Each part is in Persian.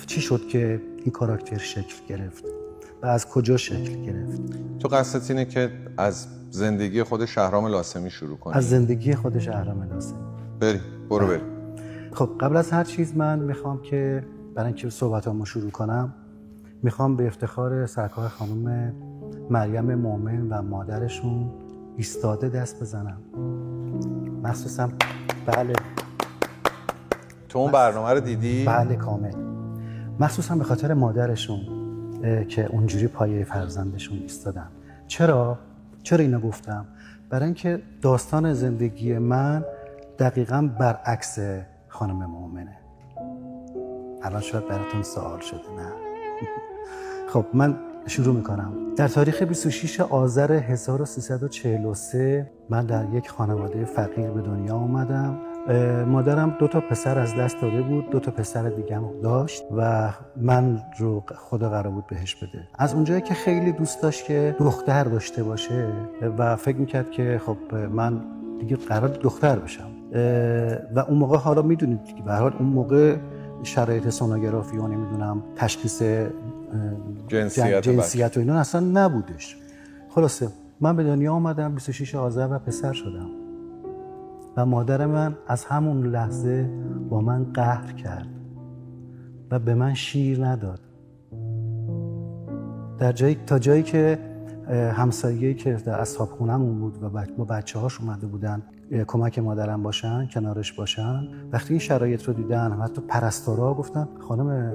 چی شد که این کاراکتر شکل گرفت و از کجا شکل گرفت. تو قصدت اینه که از زندگی خود شهرام لاسمی شروع کنی؟ از زندگی خود شهرام لاسمی. بریم. خب قبل از هر چیز من میخوام که برای اینکه صحبتامو شروع کنم میخوام به افتخار سرکار خانم مریم مومن و مادرشون ایستاده دست بزنم. مخصوصا بله تو اون برنامه رو دیدی؟ بله کامل. مخصوصا به خاطر مادرشون که اونجوری پایه فرزندشون ایستادن. چرا اینو گفتم؟ برای اینکه داستان زندگی من دقیقاً برعکس خانم مومنه. الان شاید براتون سوال شده نه؟ خب من شروع میکنم. در تاریخ 26 آذر 1343 من در یک خانواده فقیر به دنیا اومدم. مادرم 2 پسر از دست داده بود، 2 پسر دیگه هم داشت و من رو خدا قرار بود بهش بده. از اونجایی که خیلی دوست داشت که دختر داشته باشه و فکر میکرد که خب من دیگه قرار دختر بشم و اون موقع حالا میدونید دیگه به هر حال اون موقع شرایط سونوگرافی و نمیدونم تشخیص جنسیت و اینا اصلا نبودش. خلاصه من به دنیا آمدم 26 آذر و پسر شدم و مادر من از همون لحظه با من قهر کرد و به من شیر نداد. تا جایی که همسایه‌ای که در اصحاب خونمون بود و با بچه‌هاش اومده بودن کمک مادرم باشن، کنارش باشن، وقتی این شرایط رو دیدن حتی پرستارا گفتن خانم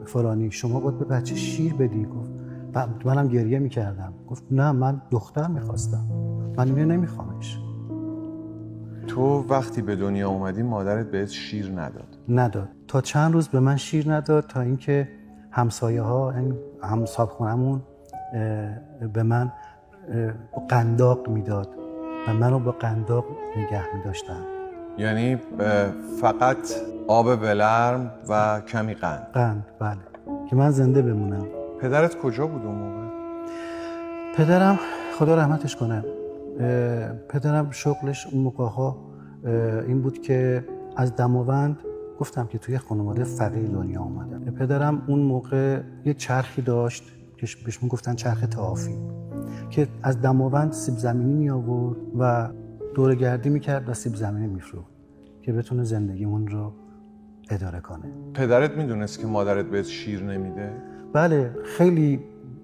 فلانی شما باید به بچه شیر بدی. گفت منم گریه میکردم. گفت نه من دختر میخواستم، من اینو نمیخوامش. تو وقتی به دنیا اومدی مادرت بهت شیر نداد. تا چند روز به من شیر نداد تا اینکه همسایه‌ها هم صاحبخونمون به من قنداق میداد و منو با قنداق نگه می‌داشتن. یعنی فقط آب ولرم و کمی قند؟ بله، که من زنده بمونم. پدرت کجا بود اون موقع؟ پدرم خدا رحمتش کنه، پدرم شغلش اون موقع‌ها این بود که از دماوند، گفتم که توی خانواده فقیر دنیا اومدم. پدرم اون موقع یه چرخی داشت که بهش میگفتن چرخ تعافی که از دماوند سیب زمینی می آورد و دوره‌گردی میکرد و سیب زمینی میفروخت که بتونه زندگیمون رو اداره کنه. پدرت میدونست که مادرت بهت شیر نمیده؟ بله، خیلی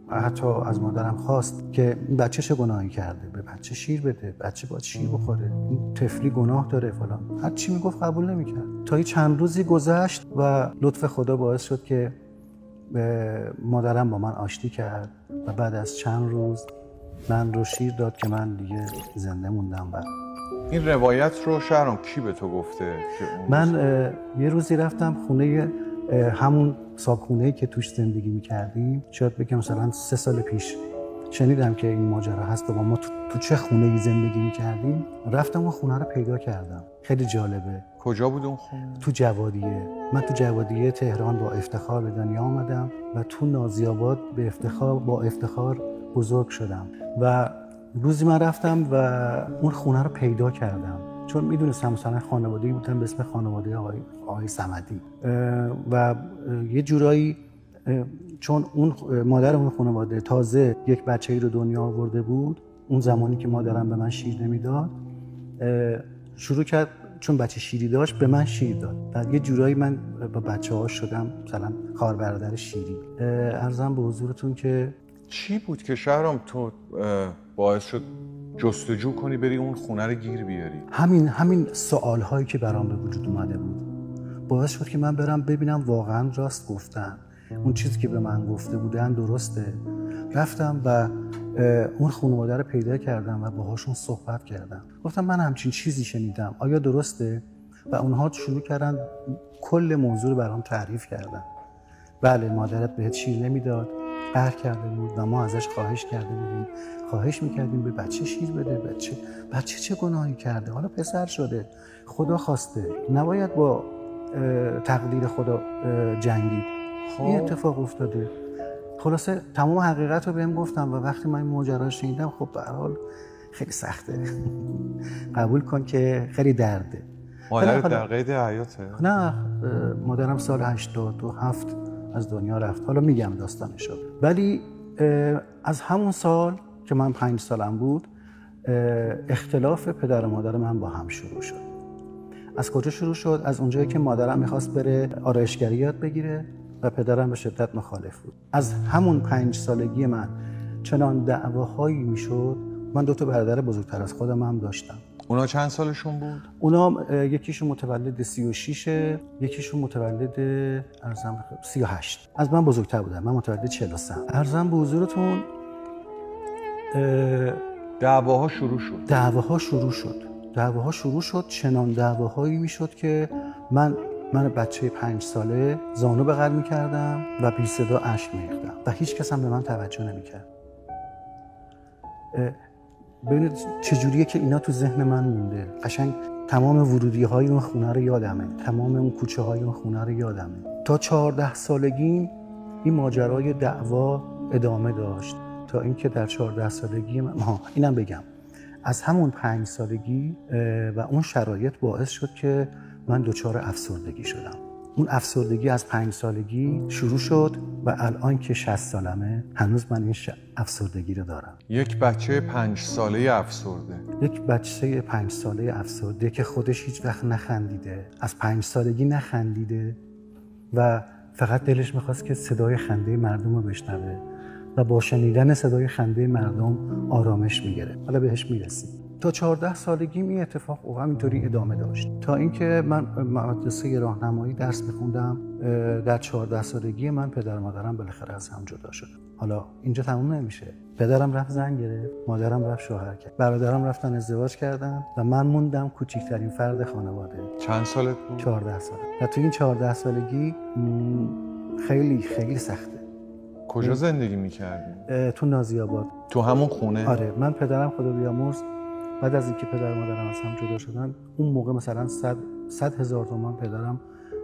حتی از مادرم خواست که این بچه چه گناهی کرده، به بچه شیر بده، بچه باید شیر بخوره، این طفلی گناه داره فلان. هر چی میگفت قبول نمیکرد. تا چند روزی گذشت و لطف خدا باعث شد که مادرم با من آشتی کرد و بعد از چند روز من رو شیر داد که من دیگه زنده موندم. و این روایت رو شهرام کی به تو گفته؟ من یه روزی رفتم خونه همون صابخونه‌ای که توش زندگی می‌کردیم، شاید بگم مثلا 3 سال پیش شنیدم که این ماجرا هست و ما تو چه خونه‌ای زندگی می‌کردیم. رفتم اون خونه رو پیدا کردم. خیلی جالبه. کجا بود اون خونه؟ تو جوادیه. من تو جوادیه تهران با افتخار به دنیا آمدم و تو نازی‌آباد با افتخار بزرگ شدم و روزی من رفتم و اون خونه رو پیدا کردم، چون میدونستم مثلا خانواده‌ای بودن به اسم خانواده آقای صمدی و یه جورایی چون اون مادر اون خانواده تازه یک بچه‌ای رو دنیا آورده بود، اون زمانی که مادرم به من شیر نمیداد شروع کرد، چون بچه شیری داشت به من شیر داد و یه جورایی من با بچه‌ها شدم مثلا خواهر برادر شیری. عرضم به حضورتون که چی بود که شهرام تو باعث شد جستجو کنی بری اون خونه رو گیر بیاری؟ همین سوال هایی که برام به وجود اومده بود باعث شد که من برم ببینم واقعا راست گفتن، اون چیزی که به من گفته بودن درسته. رفتم و اون خانواده رو پیدا کردم و باهاشون صحبت کردم. گفتم من همچین چیزی شنیدم، آیا درسته؟ و اونها شروع کردن کل موضوع رو برام تعریف کردن. بله، مادرت بهت شیر نمیداد، قهر کرده بود و ما ازش خواهش کرده بودیم، خواهش میکردیم به بچه شیر بده. بچه چه گناهی کرده؟ حالا پسر شده، خدا خواسته، نباید با تقدیر خدا جنگید. این اتفاق افتاده. خلاصه تمام حقیقت رو بهم گفتم و وقتی من این ماجرا رو شنیدم خب به هر حال خیلی سخته. قبول کن که خیلی درده. مادرت در قید حیاته؟ نه، مادرم سال 87 از دنیا رفت. حالا میگم داستانشو. ولی از همون سال که من 5 سالم بود اختلاف پدر و مادر من با هم شروع شد. از کجا شروع شد؟ از اونجایی که مادرم میخواست بره آرایشگری یاد بگیره و پدرم به شدت مخالف بود. از همون 5 سالگی من چنان دعواهایی میشد. من 2 برادر بزرگتر از خودم هم داشتم. اونا چند سالشون بود؟ اونا یکیشون متولد 36، یکیشون متولد 38. از من بزرگتر بودن. من متولد 43. عرضم به حضورتون دعواها شروع شد. چنان دعواهایی میشد که من بچه 5 ساله زانو بغل میکردم و بی صدا اشک میریختم و هیچ کس هم به من توجه نمیکرد. ببینید چجوریه که اینا تو ذهن من مونده. قشنگ تمام ورودی های اون خونه رو یادمه، تمام اون کوچه های اون خونه رو یادمه. تا 14 سالگیم این ماجرای دعوا ادامه داشت تا اینکه در 14 سالگی من اینم بگم از همون 5 سالگی و اون شرایط باعث شد که من دچار افسردگی شدم. اون افسردگی از 5 سالگی شروع شد و الان که 60 سالمه هنوز من این افسردگی رو دارم. یک بچه 5 ساله افسرده. یک بچه 5 ساله افسرده که خودش هیچ وقت نخندیده، از 5 سالگی نخندیده و فقط دلش میخواست که صدای خنده مردم رو بشنوه و با شنیدن صدای خنده مردم آرامش میگیره. حالا بهش میرسیم. تا 14 سالگی این اتفاق و همینطوری ادامه داشت تا اینکه من مدرسه راهنمایی درس میخوندم. در 14 سالگی من پدر و مادرم بالاخره از هم جدا شدن. حالا اینجا تموم نمیشه. پدرم رفت زن گرفت، مادرم رفت شوهر کرد، برادرم رفتن ازدواج کردن و من موندم کوچکترین فرد خانواده. چند سالت بود؟ 14 سال. و تو این 14 سالگی خیلی خیلی سخته. کجا زندگی میکردی؟ تو نازی آباد. تو همون خونه؟ آره. من پدرم خدا بیامرز بعد از اینکه پدر و مادرم از هم جدا شدن اون موقع مثلا 100,000 تومان پدرم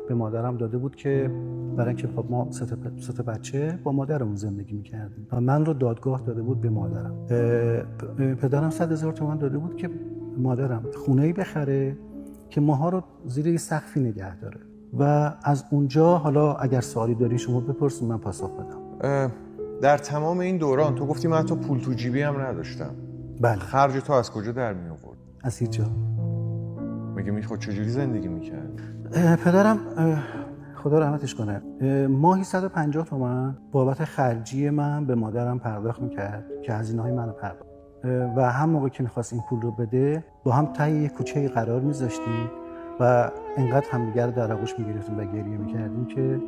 به مادرم داده بود که برای اینکه ما 3 بچه با مادرمون زندگی میکردیم و من رو دادگاه داده بود به مادرم. پدرم 100,000 تومان داده بود که مادرم خونه‌ای بخره که ماها رو زیر یه سقفی نگه داره و از اونجا حالا اگر سوالی داری شما بپرسید من پاسخ بدم. در تمام این دوران تو گفتی من حتی پول تو جیبی هم نداشتم. بله. خرج تو از کجا در می آورد؟ از هیچ جا. میگه خود چجوری زندگی میکرد؟ پدرم خدا رحمتش کنه ماهی 150 تومن بابت خرجی من به مادرم پرداخت میکرد که هزینه‌های منو پرداخت و هم موقع که میخواست این پول رو بده با هم ته یک کوچه قرار میذاشتیم و انقدر همدیگر رو در آغوش میگرفتیم و گریه میکردیم که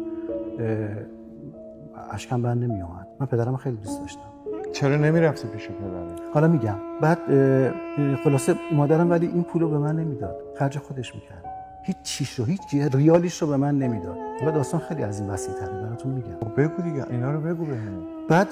اشکم بند نمیومد. من پدرم خیلی دوست داشتم. چرا نمیرفتی پیش پدرت؟ حالا میگم. بعد خلاصه مادرم ولی این پولو به من نمیداد، خرج خودش میکرد. هیچ چیش رو، هیچ ریالیش رو به من نمیداد. حالا داستان خیلی از این وسیع‌تره براتون میگم. بگو دیگه، اینا رو بگو بهمون. بعد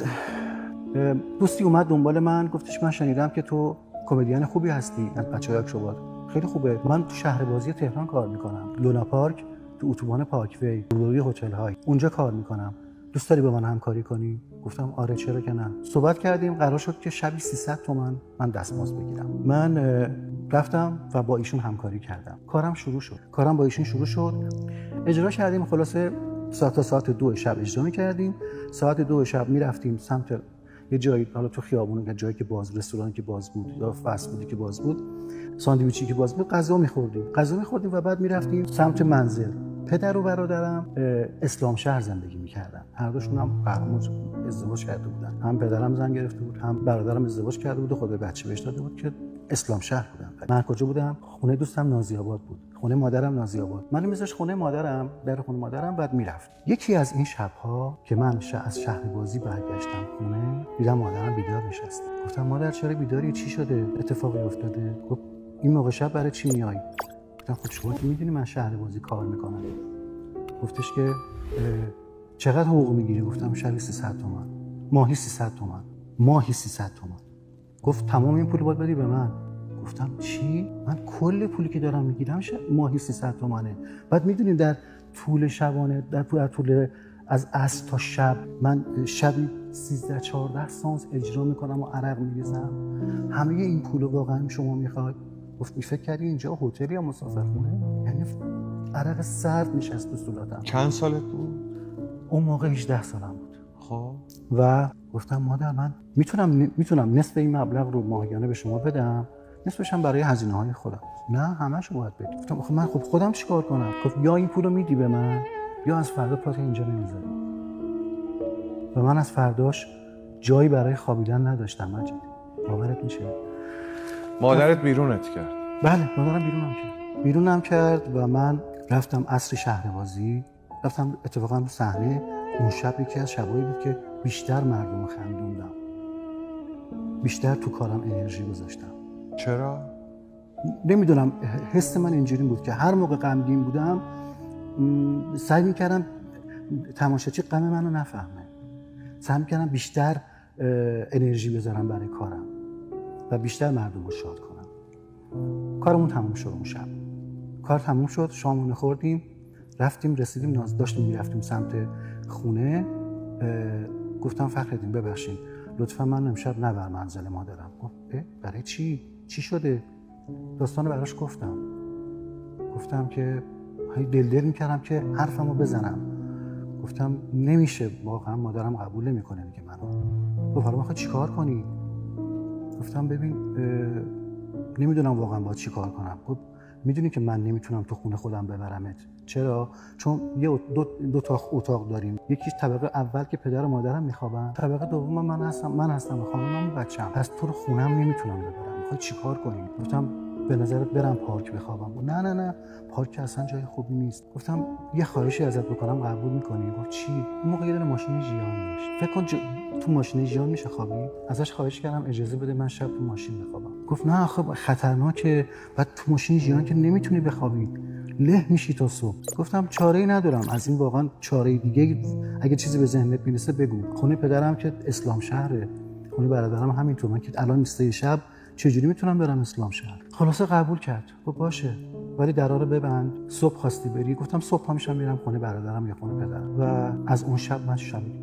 دوستی اومد دنبال من، گفتش من شنیدم که تو کمدین خوبی هستی، از بچه‌های اکشوباد. خیلی خوبه. من تو شهر بازی تهران کار میکنم. لونا پارک، تو اتوبان پارکوی، روبروی هتل های. اونجا کار میکنم. دوست داری با من همکاری کنی؟ گفتم آره چرا که نه. صحبت کردیم، قرار شد که شبی 300 تومان من دستمزد بگیرم. من رفتم و با ایشون همکاری کردم. کارم با ایشون شروع شد. اجرا کردیم. خلاصه ساعت 2 شب اجرا می‌کردیم. ساعت 2 شب می‌رفتیم سمت یه جایی، حالا تو خیابون، جایی که باز، رستورانی که باز بود یا فست فودی که باز بود، ساندویچی که باز بود، غذا می‌خوردیم و بعد می‌رفتیم سمت منزل. پدر و برادرم اسلام شهر زندگی می‌کردن. هر دوشون هم فرموز ازدواج کرده بودن. هم پدرم زن گرفته بود، هم برادرم ازدواج کرده بود و خود بچه بهش داده بود که اسلام شهر بودن. من کجا بودم؟ خونه دوستم نازی آباد بود. خونه مادرم نازی آباد. منو میذاش خونه مادرم، در خونه مادرم، بعد میرفت. یکی از این شب‌ها که من از شهر بازی برگشتم خونه، دیدم مادرم بیدار نشسته. گفتم مادر چرا بیداری؟ چی شده؟ اتفاقی افتاده؟ گفت این موقع شب برای چی میای؟ گفتم خب شما که میدونی من شهر بازی کار میکنم. گفتش که چقدر حقوق میگیری؟ گفتم شبی 300 تومان، ماهی 300 تومان، ماهی 300 تومان. گفت تمام این پول باید بدی به من. گفتم چی؟ من کل پولی که دارم میگیرم ماهی 300 تومانه. بعد میدونید در طول شبانه، در طول از عصر تا شب من شبی 13-14 سانس اجرا میکنم و عرق میریزم. همه این پولو واقعا شما میخواد؟ گفت فکر کردی اینجا هتل یا مسافرخونه؟ یعنی عرق سرد نشست تو صورتم. چند سالت بود؟ اون موقع 18 سالم بود. خب و گفتم مادر من میتونم نصف این مبلغ رو ماهیانه به شما بدم، نصفش هم برای هزینه‌های خودم. نه همه‌شو باید بدی. گفتم آخه من خودم چیکار کنم؟ گفت یا این پولو میدی به من یا از فردا پات اینجا نمیذاری. و من از فرداش جایی برای خوابیدن نداشتم مجید. باورت میشه؟ مادرت بیرونت کرد؟ بله مادرم بیرونم کرد و من رفتم عصر شهربازی. رفتم اتفاقا رو صحنه اون شب یکی از شبایی بود که بیشتر مردم خندوندم، بیشتر تو کارم انرژی گذاشتم. چرا؟ نمیدونم، حس من اینجوری بود که هر موقع غمگین بودم سعی میکردم تماشاچی غم منو نفهمه، سعی میکردم بیشتر انرژی بذارم برای کارم و بیشتر مردم رو شاد کنم. کارمون تموم شد. اون شب کار تموم شد، شامونه خوردیم، رفتیم رسیدیم داشتیم میرفتیم سمت خونه. گفتم فخرالدین ببخشید لطفا من امشب نبر منزل مادرم. گفت برای چی شده؟ داستانو براش گفتم که دل میکردم که حرفمو بزنم. گفتم نمیشه، واقعا مادرم قبول نمیکنه دیگه منو. گفت حالا میخوای چیکار کنی؟ گفتم ببین نمیدونم واقعا باید چیکار کنم. گفت میدونی که من نمیتونم تو خونه خودم ببرمت. چرا؟ چون دو تا اتاق داریم، یکی طبقه اول که پدر و مادرم میخوابن، طبقه دوم من هستم و خانومم و بچه‌م. پس تو رو خونم نمیتونم ببرم. میخوای چیکار کنیم؟ گفتم به نظرت برم پارک بخوابم؟ گفت نه پارک اصلا جای خوبی نیست. گفتم یه خواهشی ازت بکنم قبول میکنی؟ گفت چی؟ اون موقع یه دونه ماشین ژیان داشت. فکر کن تو ماشین ژیان میشه خوابید. ازش خواهش کردم اجازه بده من شب تو ماشین بخوابم. گفت نه خب خطرناکه، بعد تو ماشین ژیان که نمیتونی بخوابی، له میشی تا صبح. گفتم چاره‌ای ندارم از این، واقعا چاره دیگه اگه چیزی به ذهنت میرسه بگو. خونه پدرم که اسلام شهره، خونه برادرم همینطور. من که الان نیسته شب چجوری میتونم برم اسلام شهر؟ خلاصه قبول کرد. گفت باشه ولی درا رو ببند، صبح خواستی بری؟ گفتم صبح میشم میرم خونه برادرم یا خونه پدرم. و از اون شب من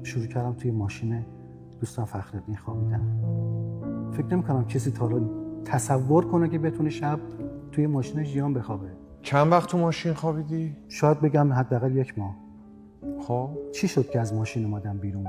شروع کردم توی ماشین دوستان فخرالدین خوابیدن. فکر نمی‌کنم کسی تا حالا تصور کنه که بتونه شب توی ماشین ژیان بخوابه. چند وقت تو ماشین خوابیدی؟ شاید بگم حداقل 1 ماه. خب چی شد که از ماشین اومدم بیرون؟